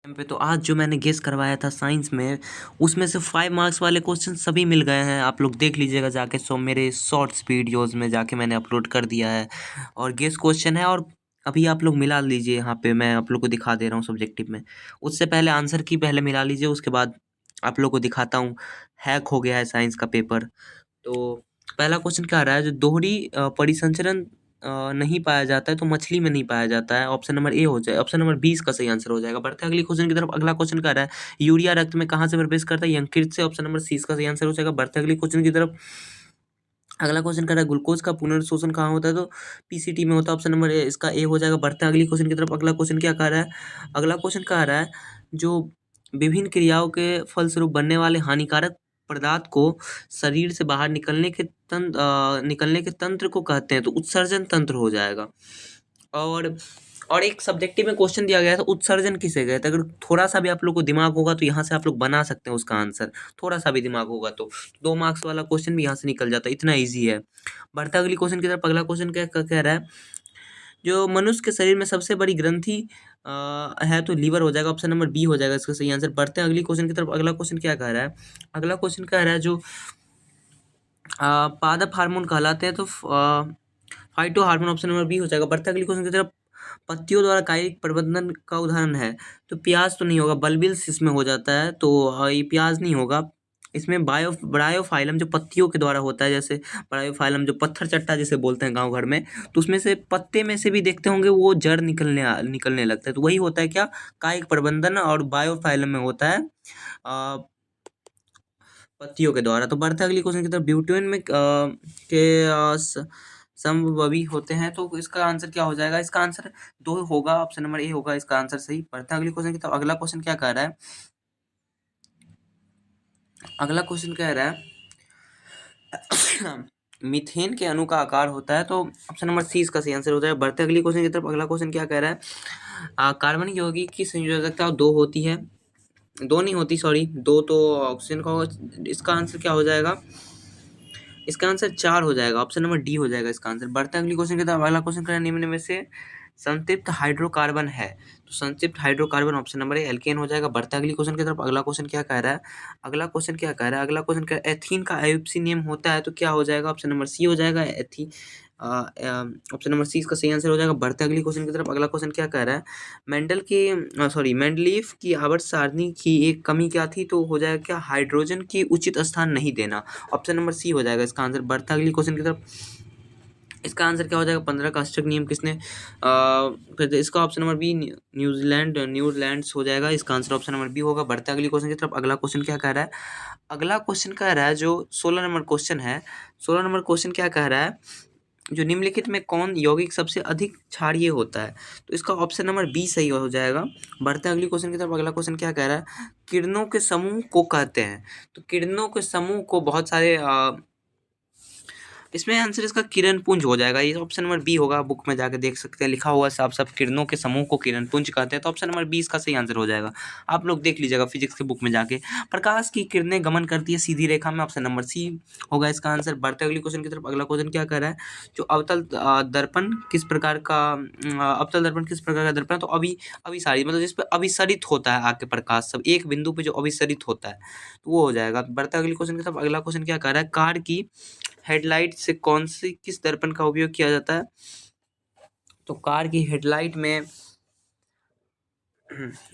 पे तो आज जो मैंने गेस करवाया था साइंस में, उसमें से 5 मार्क्स वाले क्वेश्चन सभी मिल गए हैं। आप लोग देख लीजिएगा जाके, सो मेरे शॉर्ट्स वीडियोज़ में जाके मैंने अपलोड कर दिया है। और गेस क्वेश्चन है, और अभी आप लोग मिला लीजिए, यहाँ पे मैं आप लोग को दिखा दे रहा हूँ सब्जेक्टिव में। उससे पहले आंसर की पहले मिला लीजिए, उसके बाद आप लोग को दिखाता हूँ। हैक हो गया है साइंस का पेपर। तो पहला क्वेश्चन क्या आ रहा है, जो दोहरी परिसंचरण नहीं पाया जाता है तो मछली में नहीं पाया जाता है। ऑप्शन नंबर ए हो जाए, ऑप्शन नंबर 20 का सही आंसर हो जाएगा। बढ़ते हैं अगले क्वेश्चन की तरफ। अगला क्वेश्चन क्या रहा है, यूरिया रक्त में कहाँ से प्रवेश करता है? यकृत से। ऑप्शन नंबर 30 का सही आंसर हो जाएगा। बढ़ते हैं अगले क्वेश्चन की तरफ। अगला क्वेश्चन कर रहा है, ग्लूकोज का पुनर्शोषण कहाँ होता है? तो पीसीटी में होता है। ऑप्शन नंबर इसका ए हो जाएगा। बढ़ते हैं अगली क्वेश्चन की तरफ। अगला क्वेश्चन क्या कह रहा है, अगला क्वेश्चन कह रहा है, जो विभिन्न क्रियाओं के फलस्वरूप बनने वाले हानिकारक पदार्थ को शरीर से बाहर निकलने के तंत्र को कहते हैं? तो उत्सर्जन तंत्र हो जाएगा। और और एक सब्जेक्टिव में क्वेश्चन दिया गया था, उत्सर्जन किसे कहते हैं? अगर थोड़ा सा भी आप लोग को दिमाग होगा तो यहाँ से आप लोग बना सकते हैं उसका आंसर। थोड़ा सा भी दिमाग होगा तो 2 मार्क्स वाला क्वेश्चन भी यहाँ से निकल जाता है, इतना ईजी है। बढ़ता अगली क्वेश्चन की तरफ। अगला क्वेश्चन क्या कह रहा है, जो मनुष्य के शरीर में सबसे बड़ी ग्रंथि है तो लीवर हो जाएगा। ऑप्शन नंबर बी हो जाएगा इसका सही आंसर। बढ़ते हैं अगली क्वेश्चन की तरफ। अगला क्वेश्चन क्या कह रहा है, अगला क्वेश्चन कह रहा है, जो पादप हार्मोन कहलाते हैं तो phyto hormone. Option number b हो जाएगा। बढ़ते अगली क्वेश्चन की तरफ। पत्तियों द्वारा कायिक प्रबंधन का उदाहरण है, तो प्याज तो नहीं होगा, बल्बिल्स इसमें हो जाता है, तो ये प्याज नहीं होगा। इसमें ब्रायोफाइलम जो पत्तियों के द्वारा होता है, जैसे ब्रायोफाइलम जो पत्थर चट्टा जिसे बोलते हैं गांव घर में, तो उसमें से पत्ते में से भी देखते होंगे वो जड़ निकलने लगता है, तो वही होता है क्या, कायिक प्रबंधन। और बायोफाइलम में होता है अ, पत्तियों के द्वारा। तो बढ़ते अगली क्वेश्चन की तरफ। ब्यूटेन में समवर्ती होते हैं, तो इसका आंसर क्या हो जाएगा? इसका आंसर 2 होगा। ऑप्शन नंबर ए होगा इसका आंसर सही। बढ़ते हैं अगली क्वेश्चन की तरफ। अगला क्वेश्चन क्या कह रहा है, अगला क्वेश्चन कह रहा है मीथेन के अणु का आकार होता है, तो ऑप्शन नंबर सी इसका सही आंसर हो जाएगा। बढ़ते अगली क्वेश्चन की तरफ। अगला क्वेश्चन क्या कह रहा है, कार्बनिक यौगिक की संयोजकता 2 होती है, 2 नहीं होती, सॉरी, 2 तो ऑक्सीजन का होगा। इसका आंसर क्या हो जाएगा? इसका आंसर 4 हो जाएगा। ऑप्शन नंबर डी हो जाएगा इसका आंसर। बढ़ते हैं अगली क्वेश्चन की तरफ। अगला क्वेश्चन क्या है, निम्न में से संतृप्त हाइड्रोकार्बन है, तो संतृप्त hydrocarbon option number a alkane हो जाएगा। बढ़ते हैं अगली क्वेश्चन की तरफ। अगला क्वेश्चन क्या कह रहा है, अगला क्वेश्चन क्या कह रहा है, अगला क्वेश्चन क्या, एथीन का आईयूपीएसी नियम होता है, तो क्या हो जाएगा? ऑप्शन नंबर सी हो जाएगा एथी। ऑप्शन नंबर सी इसका सही आंसर हो जाएगा। बढ़ते हैं अगली क्वेश्चन की तरफ। अगला क्वेश्चन क्या कह रहा है, मेंडलीफ की आवर्त सारणी की एक कमी क्या थी? तो हो जाएगा क्या, हाइड्रोजन की उचित स्थान नहीं देना। ऑप्शन नंबर सी हो जाएगा इसका आंसर। बढ़ता अगली क्वेश्चन की तरफ। इसका आंसर क्या हो जाएगा, 15 का अष्टक नियम किसने फिर इसका ऑप्शन नंबर बी न्यूजीलैंड्स हो जाएगा। इसका आंसर ऑप्शन नंबर बी होगा। बढ़ते अगली क्वेश्चन की तरफ। अगला क्वेश्चन क्या कह रहा है, अगला क्वेश्चन कह रहा है, जो 16 नंबर क्वेश्चन है, 16 नंबर क्वेश्चन क्या कह रहा है, जो निम्नलिखित में कौन यौगिक सबसे अधिक क्षारीय होता है? तो इसका ऑप्शन नंबर बी सही हो जाएगा। बढ़ते हैं अगली क्वेश्चन की तरफ। अगला क्वेश्चन क्या कह रहा है, किरणों के समूह को कहते हैं, तो किरणों के समूह को बहुत सारे इसमें आंसर इसका किरण पुंज हो जाएगा। ये ऑप्शन नंबर बी होगा। बुक में जाके देख सकते हैं, लिखा हुआ साफ साफ, किरणों के समूह को किरण पुंज कहते हैं, तो ऑप्शन नंबर बी इसका सही आंसर हो जाएगा। आप लोग देख लीजिएगा फिजिक्स के बुक में जाके। प्रकाश की किरणें गमन करती है सीधी रेखा में, ऑप्शन नंबर सी होगा इसका आंसर। बढ़ते अगली क्वेश्चन की तरफ। अगला क्वेश्चन क्या कर रहा है, जो दर्पण किस प्रकार का अवतल दर्पण किस प्रकार का दर्पण है? तो अभिसारित, मतलब जिस पर अभिसरित होता है आके प्रकाश सब एक बिंदु पे जो अभिसरित होता है, तो वो हो जाएगा। बढ़ते अगली क्वेश्चन की तरफ। अगला क्वेश्चन क्या कर रहा है, कार की हेडलाइट से किस दर्पण का उपयोग किया जाता है? तो कार की हेडलाइट में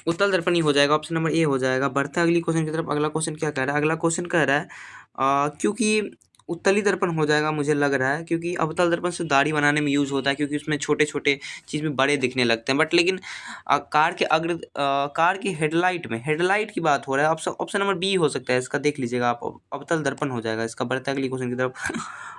उत्तल दर्पण ही हो जाएगा। ऑप्शन नंबर ए हो जाएगा। बढ़ते अगली क्वेश्चन की तरफ। अगला क्वेश्चन क्या कह रहा है, अगला क्वेश्चन कह रहा है क्योंकि उत्तली दर्पण हो जाएगा मुझे लग रहा है, क्योंकि अवतल दर्पण से दाढ़ी बनाने में यूज होता है, क्योंकि उसमें छोटे छोटे चीज में बड़े दिखने लगते हैं। बट लेकिन कार की हेडलाइट की बात हो रहा है, ऑप्शन नंबर बी हो सकता है इसका, देख लीजिएगा आप, अवतल दर्पण हो जाएगा इसका। बढ़ते अगली क्वेश्चन की तरफ।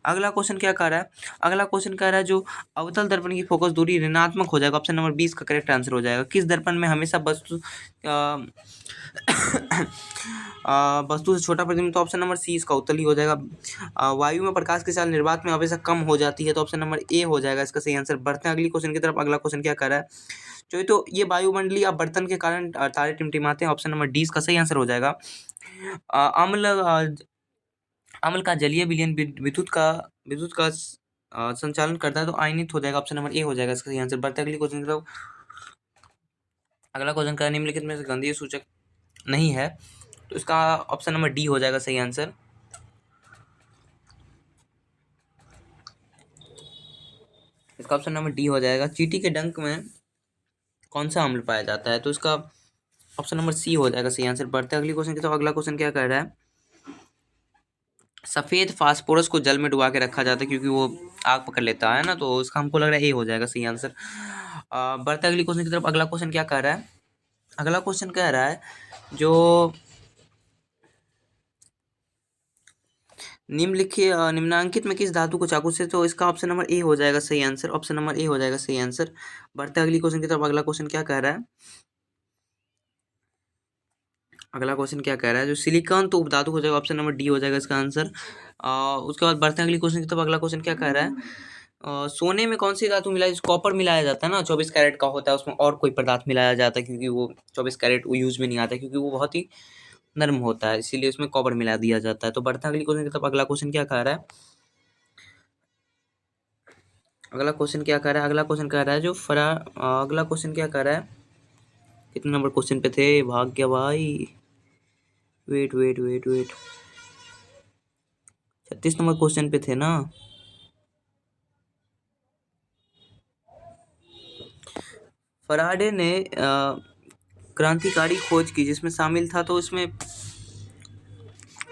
अगला क्वेश्चन क्या कह रहा है, अगला क्वेश्चन कह रहा है, जो अवतल दर्पण की फोकस दूरी ऋणात्मक हो जाएगा। ऑप्शन नंबर 20 का करेक्ट आंसर हो जाएगा। किस दर्पण में हमेशा वस्तु से छोटा प्रतिबिंब? तो ऑप्शन नंबर सी इसका उत्तल ही हो जाएगा। वायु में प्रकाश की चाल निर्वात में हमेशा कम हो जाती है, तो ऑप्शन नंबर ए हो जाएगा इसका सही आंसर। बढ़ते हैं अगली क्वेश्चन की तरफ। अगला क्वेश्चन क्या कर रहा है, जो तो ये वायुमंडलीय अपवर्तन के कारण तारे टिमटिमाते हैं। ऑप्शन नंबर डी इसका सही आंसर हो जाएगा। अम्ल का जलीय विलयन विद्युत का संचालन करता है, तो आयनित हो जाएगा। ऑप्शन नंबर ए हो जाएगा इसका सही आंसर। बढ़ते अगली क्वेश्चन की तरफ। अगला क्वेश्चन का निम्नलिखित में से गंधीय सूचक नहीं है, तो इसका ऑप्शन नंबर डी हो जाएगा सही आंसर। इसका ऑप्शन नंबर डी हो जाएगा। चींटी के डंक में कौन सा अम्ल पाया जाता है, तो इसका ऑप्शन नंबर सी हो जाएगा सही आंसर। बढ़ते हैं अगली क्वेश्चन की। तो अगला क्वेश्चन क्या कह रहा है, सफेद फास्फोरस को जल में डुबा के रखा जाता है क्योंकि वो आग पकड़ लेता है ना, तो इसका हमको लग रहा है ए हो जाएगा सही आंसर। बढ़ते हैं अगली क्वेश्चन की तरफ। अगला क्वेश्चन क्या कह रहा है, अगला क्वेश्चन कह रहा है जो निम्नांकित में किस धातु को चाकू से, तो इसका ऑप्शन नंबर ए हो जाएगा सही आंसर। ऑप्शन नंबर ए हो जाएगा सही आंसर। बढ़ते हैं अगली क्वेश्चन की तरफ। अगला क्वेश्चन क्या कह रहा है, अगला क्वेश्चन क्या कह रहा है, जो सिलिकॉन तो उपधातु हो जाएगा, ऑप्शन नंबर डी हो जाएगा इसका आंसर। उसके बाद बढ़ते हैं अगली क्वेश्चन की तरफ। अगला क्वेश्चन क्या कह रहा है, सोने में कौन सी धातु मिलाई, कॉपर मिलाया जाता है ना, 24 कैरेट का होता है, उसमें और कोई पदार्थ मिलाया जाता है क्योंकि वो 24 कैरेट वो यूज में नहीं आता है क्योंकि वो बहुत ही नर्म होता है, इसीलिए उसमें कॉपर मिला दिया जाता है। तो बढ़ते हैं अगली क्वेश्चन की तरफ। अगला क्वेश्चन क्या कह रहा है, अगला क्वेश्चन क्या कह रहा है, अगला क्वेश्चन कह रहा है जो अगला क्वेश्चन क्या कह रहा है, कितने नंबर क्वेश्चन पे थे, भाग गया भाई, वेट वेट वेट वेट, 36 नंबर क्वेश्चन पे थे ना। फराडे ने क्रांतिकारी खोज की जिसमें शामिल था, तो इसमें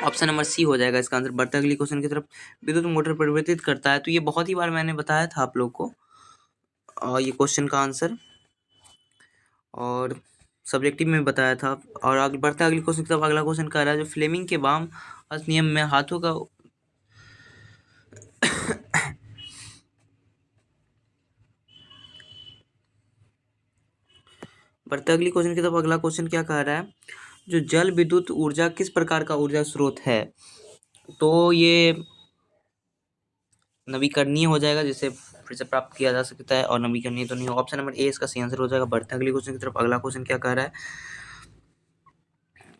ऑप्शन नंबर सी हो जाएगा इसका आंसर। बढ़ते अगली क्वेश्चन की तरफ। विद्युत मोटर परिवर्तित करता है, तो ये बहुत ही बार मैंने बताया था आप लोग को ये क्वेश्चन का आंसर, और सब्जेक्टिव में बताया था। और आगे बढ़ते अगली क्वेश्चन की तरफ। अगला क्वेश्चन कह रहा है जो फ्लेमिंग के बाम नियम में हाथों का बढ़ते अगली क्वेश्चन की तरफ। अगला क्वेश्चन क्या कह रहा है, जो जल विद्युत ऊर्जा किस प्रकार का ऊर्जा स्रोत है, तो ये नवीकरणीय हो जाएगा, जिसे फिर से प्राप्त किया जा सकता है, और नवीकरणीय तो नहीं होगा। ऑप्शन नंबर ए इसका सही आंसर हो जाएगा। बढ़ते अगली क्वेश्चन की तरफ। अगला क्वेश्चन क्या कह रहा है,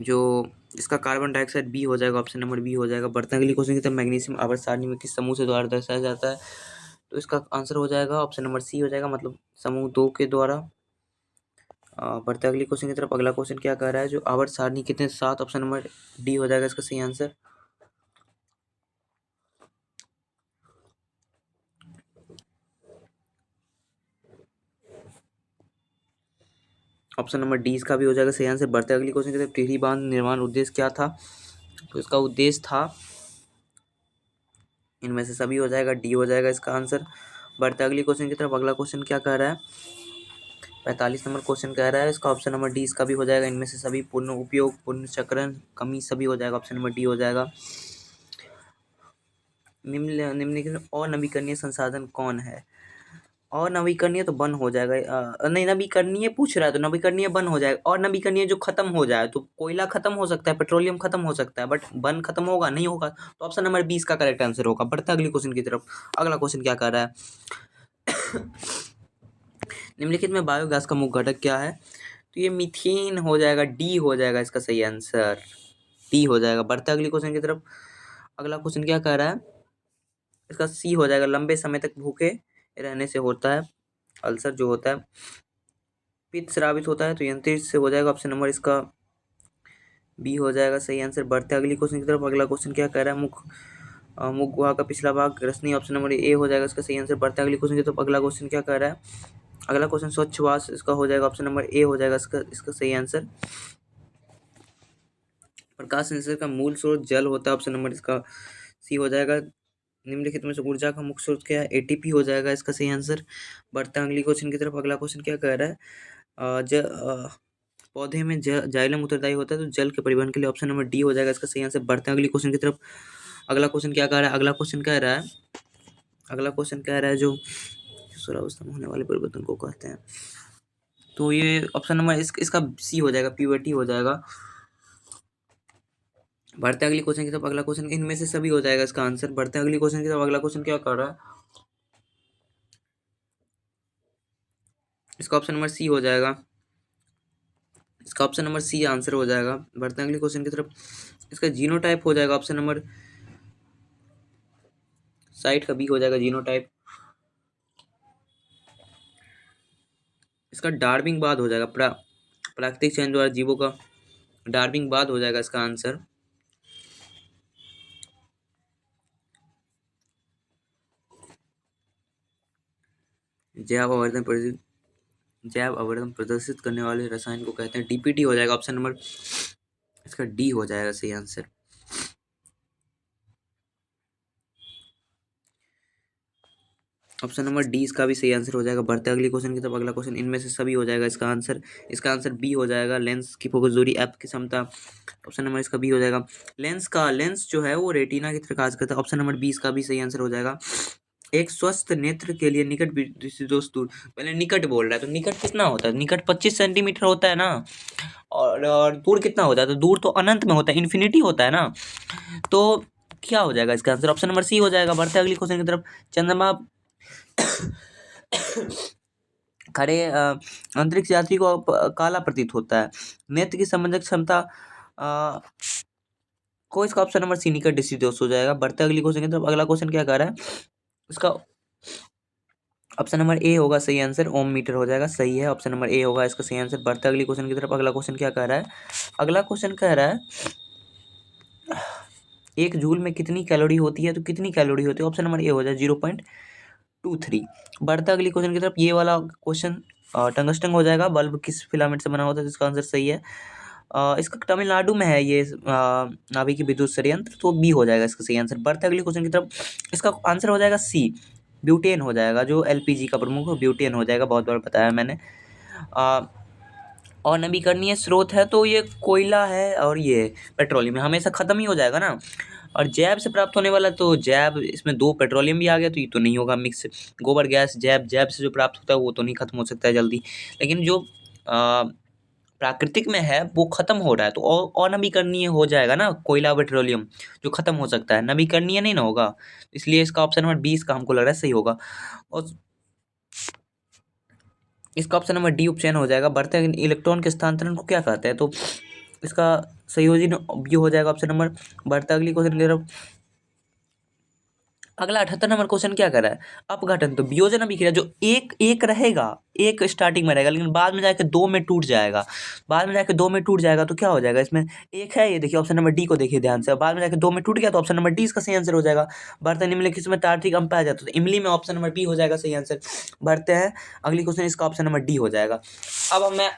जो इसका कार्बन डाइऑक्साइड बी हो जाएगा, ऑप्शन नंबर बी हो जाएगा। बढ़ते अगली क्वेश्चन की तरफ। मैग्नीशियम आवर्त सारणी में किस समूह से द्वारा दर्शाया जाता है, तो इसका आंसर हो जाएगा ऑप्शन नंबर सी हो जाएगा, मतलब समूह 2 के द्वारा। बढ़ते अगली क्वेश्चन की तरफ। अगला क्वेश्चन क्या कह रहा है, जो आवर्त सारणी कितने 7, ऑप्शन नंबर डी हो जाएगा इसका सही आंसर। ऑप्शन नंबर डी इसका भी हो जाएगा सही आंसर। बढ़ते अगली क्वेश्चन की तरफ। टिहरी बांध निर्माण उद्देश्य क्या था, तो इसका उद्देश्य था, इनमें से सभी हो जाएगा, डी हो जाएगा इसका आंसर। बढ़ते अगली क्वेश्चन की तरफ। अगला क्वेश्चन क्या कह रहा है, 45 नंबर क्वेश्चन कह रहा है, इसका ऑप्शन नंबर डी इसका भी हो जाएगा, इनमें से सभी पूर्ण उपयोग, पूर्ण चक्रण, कमी सभी हो जाएगा, ऑप्शन नंबर डी हो जाएगा। निम्नलिखित और नवीकरणीय संसाधन कौन है, और नवीकरणीय तो बंद हो जाएगा, नहीं नवीकरणीय पूछ रहा है तो नवीकरणीय बंद हो जाएगा, और नवीकरणीय जो खत्म हो जाए, तो कोयला खत्म हो सकता है, पेट्रोलियम खत्म हो सकता है, बट बंद खत्म होगा नहीं होगा, तो ऑप्शन नंबर 20 का करेक्ट आंसर होगा। बढ़ते अगली क्वेश्चन की तरफ। अगला क्वेश्चन क्या कर रहा है, निम्नलिखित में बायोगैस का मुख्य घटक क्या है, तो ये मीथेन हो जाएगा, डी हो जाएगा इसका सही आंसर, डी हो जाएगा। बढ़ते अगली क्वेश्चन की तरफ। अगला क्वेश्चन क्या कह रहा है, इसका सी हो जाएगा, लंबे समय तक भूखे रहने से होता है अल्सर जो होता है, पित्त स्रावित होता है, तो यंत्रित से हो जाएगा, ऑप्शन नंबर इसका बी हो जाएगा सही आंसर। बढ़ते अगली क्वेश्चन की तरफ। अगला क्वेश्चन क्या कह रहा है, मुख गुहा का पिछला भाग रसनी, ऑप्शन नंबर ए हो जाएगा इसका सही आंसर। बढ़ते अगली क्वेश्चन की तरफ। अगला क्वेश्चन क्या कह रहा है, अगला क्वेश्चन स्वच्छ वाष्प इसका हो जाएगा, ऑप्शन नंबर ए हो जाएगा इसका इसका सही आंसर। प्रकाश संश्लेषण का मूल स्रोत जल होता है, ऑप्शन नंबर इसका सी हो जाएगा। निम्नलिखित में से ऊर्जा का मुख्य स्रोत क्या है, एटीपी हो जाएगा इसका सही आंसर। बढ़ते अगली क्वेश्चन की तरफ। अगला क्वेश्चन क्या कह रहा है, पौधे में जाइलम उत्तरदायी होता है, तो जल के परिवहन के लिए, ऑप्शन नंबर डी हो जाएगा इसका सही आंसर। बढ़ते हैं अगली क्वेश्चन की तरफ। अगला क्वेश्चन क्या कह रहा है, अगला क्वेश्चन कह रहा है, अगला क्वेश्चन कह रहा है जो किशोरावस्था में होने वाले परिवर्तन को कहते हैं, तो ये ऑप्शन नंबर इसका सी हो जाएगा, प्यूबर्टी हो जाएगा। बढ़ते अगली क्वेश्चन की तरफ। अगला क्वेश्चन इनमें से सभी हो जाएगा इसका आंसर। बढ़ते अगली क्वेश्चन की तरफ। अगला क्वेश्चन क्या कर रहा है, इसका ऑप्शन नंबर सी हो जाएगा, इसका ऑप्शन नंबर सी आंसर हो जाएगा। बढ़ते हैं अगली क्वेश्चन की तरफ। इसका जीनोटाइप हो जाएगा, ऑप्शन नंबर साइट का बी हो जाएगा जीनोटाइप। इसका डार्विंगवाद हो जाएगा, प्राकृतिक चयन द्वारा जीवों का डार्विंग बाद हो जाएगा इसका आंसर। जैव आवर्धन प्रदर्शित करने वाले रसायन को कहते हैं, डीपीटी हो जाएगा ऑप्शन नंबर, इसका डी हो जाएगा सही आंसर। ऑप्शन नंबर डी इसका भी सही आंसर हो जाएगा। बढ़ते अगले क्वेश्चन की तरफ। अगला क्वेश्चन इनमें से सभी हो जाएगा इसका आंसर। इसका आंसर बी हो जाएगा। लेंस की फोकस दूरी एफ की क्षमता, ऑप्शन नंबर इसका बी हो जाएगा। लेंस जो है वो रेटिना की तरह कार्य करता है, ऑप्शन नंबर बी इसका भी सही आंसर हो जाएगा। एक स्वस्थ नेत्र के लिए निकट दृष्टिदोष दूर, पहले निकट बोल रहा है तो निकट कितना होता है? निकट 25 सेंटीमीटर होता है ना, और दूर कितना होता है? तो दूर तो अनंत में होता है, इन्फिनिटी होता है ना। तो क्या हो जाएगा इसका आंसर? ऑप्शन नंबर सी हो जाएगा। बढ़ते अगली क्वेश्चन की तरफ। चंद्रमा खड़े अंतरिक्ष यात्री को काला प्रतीत होता है, नेत्र की संबंधक क्षमता को इसका ऑप्शन नंबर सी निकट दृष्टिदोष हो जाएगा। बढ़ते अगली क्वेश्चन की तरफ। अगला क्वेश्चन क्या कर रहा है? इसका ऑप्शन नंबर ए होगा सही आंसर, ओम मीटर हो जाएगा, सही है, ऑप्शन नंबर ए होगा इसका सही आंसर। बढ़ते अगली क्वेश्चन की तरफ। अगला क्वेश्चन क्या कह रहा है? अगला क्वेश्चन कह रहा है एक जूल में कितनी कैलोरी होती है? तो कितनी कैलोरी होती है? ऑप्शन नंबर ए हो जाए 0.23। बढ़ता अगली क्वेश्चन की तरफ। ये वाला क्वेश्चन टंगस्टन हो जाएगा। बल्ब किस फिलामेंट से बना होता है? जिसका आंसर सही है। इसका तमिलनाडु में है ये नाभिक विद्युत संयंत्र, तो बी हो जाएगा इसका सही आंसर। बढ़ते अगली क्वेश्चन की तरफ। इसका आंसर हो जाएगा सी, ब्यूटेन हो जाएगा। जो एलपीजी का प्रमुख ब्यूटेन हो जाएगा, बहुत बार बताया मैंने। और नवीकरणीय स्रोत है तो ये कोयला है और ये पेट्रोलियम हमेशा ख़त्म ही हो जाएगा ना। और जैव से प्राप्त होने वाला तो जैव, इसमें 2 पेट्रोलियम भी आ गया तो ये तो नहीं होगा मिक्स। गोबर गैस जैव से जो प्राप्त होता है वो तो नहीं खत्म हो सकता है जल्दी। लेकिन जो प्राकृतिक में है वो खत्म हो रहा है तो अनवीकरणीय हो जाएगा ना, कोयला पेट्रोलियम जो खत्म हो सकता है, नवीकरणीय नहीं ना होगा। इसलिए इसका ऑप्शन नंबर 20 का हमको लग रहा है सही होगा। और इसका ऑप्शन नंबर डी उपचयन हो जाएगा। बढ़ते इलेक्ट्रॉन के स्थानांतरण को क्या कहते हैं? तो इसका संयोजन भी हो जाएगा ऑप्शन नंबर। बढ़ता अगली क्वेश्चन की तरफ। अगला 78 नंबर क्वेश्चन क्या कर रहा है? अपघटन तो वियोजन अभिक्रिया, जो एक रहेगा, एक स्टार्टिंग में रहेगा लेकिन बाद में जाके 2 में टूट जाएगा। बाद में जाके 2 में टूट जाएगा तो क्या हो जाएगा? इसमें एक है, ये देखिए ऑप्शन नंबर डी को देखिए ध्यान से। बाद में जाके 2 में टूट गया तो ऑप्शन नंबर डी इसका सही आंसर हो जाएगा। बढ़ते निम्नलिखित में तार्किक अम्ल पाया जाता है तो इमली में ऑप्शन नंबर बी हो जाएगा सही आंसर। बढ़ते हैं अगली क्वेश्चन, इसका ऑप्शन नंबर डी हो जाएगा। अब मैं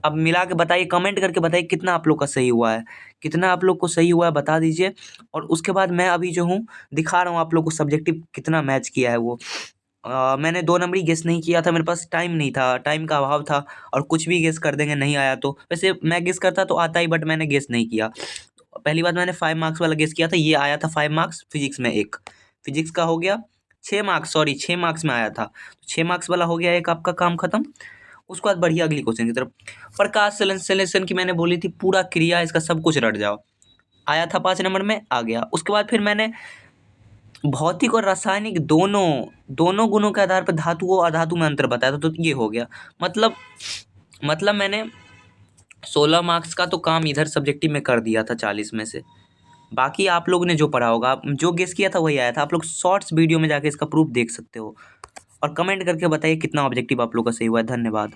अब मिला के बताइए, कमेंट करके बताइए कितना आप लोग का सही हुआ है, कितना आप लोग को सही हुआ है बता दीजिए। और उसके बाद मैं अभी जो हूँ दिखा रहा हूँ आप लोग को सब्जेक्टिव कितना मैच किया है वो। मैंने 2 नंबर ही गेस नहीं किया था, मेरे पास टाइम नहीं था, टाइम का अभाव था। और कुछ भी गेस कर देंगे नहीं आया तो, वैसे मैं गेस करता तो आता ही, बट मैंने गेस नहीं किया। पहली बार मैंने 5 मार्क्स वाला गेस किया था, ये आया था 5 मार्क्स। फिजिक्स में एक, फिजिक्स का हो गया 6 मार्क्स, सॉरी 6 मार्क्स में आया था, 6 मार्क्स वाला हो गया एक आपका काम खत्म। उसके बाद बढ़िया अगली क्वेश्चन की तरफ। प्रकाश संश्लेषण की मैंने बोली थी पूरा क्रिया, इसका सब कुछ रट जाओ, आया था 5 नंबर में, आ गया। उसके बाद फिर मैंने भौतिक और रासायनिक दोनों गुणों के आधार पर धातु और अधातु में अंतर बताया था, तो ये हो गया। मतलब मैंने 16 मार्क्स का तो काम इधर सब्जेक्टिव में कर दिया था 40 में से। बाकी आप लोगों ने जो पढ़ा होगा, जो गेस किया था वही आया था। आप लोग शॉर्ट्स वीडियो में जाके इसका प्रूफ देख सकते हो। और कमेंट करके बताइए कितना ऑब्जेक्टिव आप लोग का सही हुआ है। धन्यवाद।